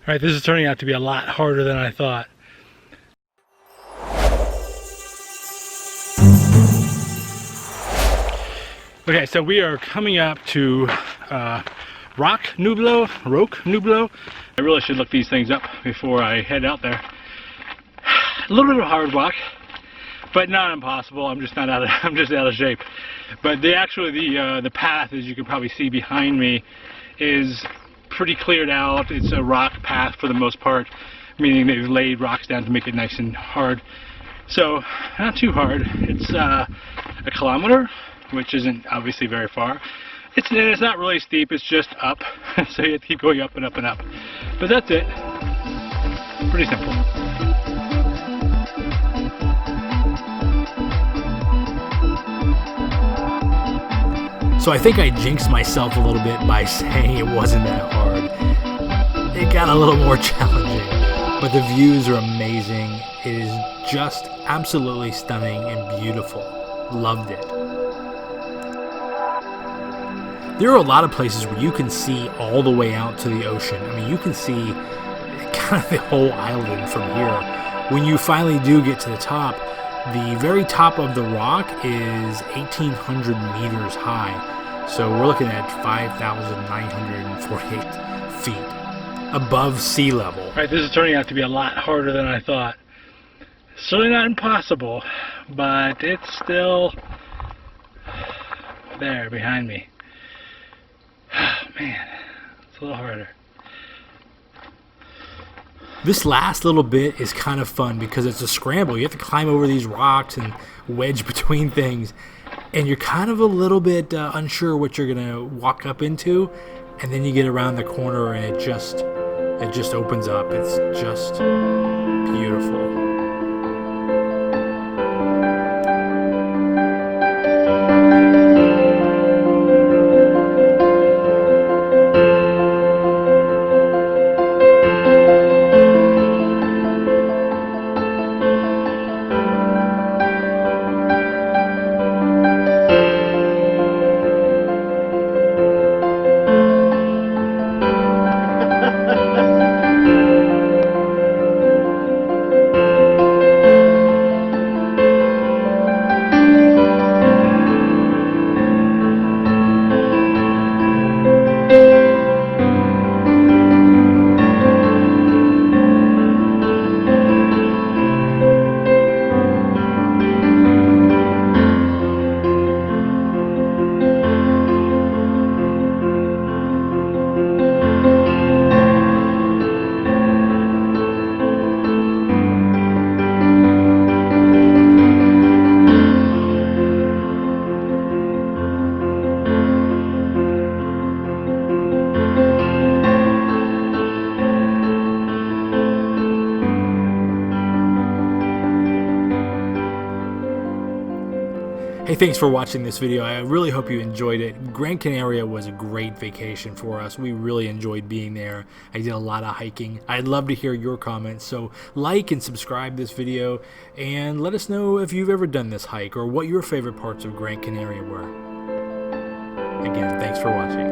Alright, this is turning out to be a lot harder than I thought. Okay, so we are coming up to Roque Nublo. I really should look these things up before I head out there. A little bit of a hard walk, but not impossible. I'm just out of shape. But the path, as you can probably see behind me, is pretty cleared out. It's a rock path for the most part, meaning they've laid rocks down to make it nice and hard. So not too hard. It's a kilometer, which isn't obviously very far. It's not really steep. It's just up, so you have to keep going up and up and up. But that's it. Pretty simple. So I think I jinxed myself a little bit by saying it wasn't that hard. It got a little more challenging, but the views are amazing. It is just absolutely stunning and beautiful. Loved it. There are a lot of places where you can see all the way out to the ocean. I mean, you can see kind of the whole island from here. When you finally do get to the top, the very top of the rock is 1,800 meters high. So we're looking at 5,948 feet above sea level. Alright, this is turning out to be a lot harder than I thought. Certainly not impossible, but it's still there behind me. Oh man, it's a little harder. This last little bit is kind of fun because it's a scramble. You have to climb over these rocks and wedge between things, and you're kind of a little bit unsure what you're gonna walk up into, and then you get around the corner and it just opens up. It's just beautiful. Hey, thanks for watching this video. I really hope you enjoyed it. Gran Canaria was a great vacation for us. We really enjoyed being there. I did a lot of hiking. I'd love to hear your comments, so like and subscribe this video and let us know if you've ever done this hike or what your favorite parts of Gran Canaria were. Again, thanks for watching.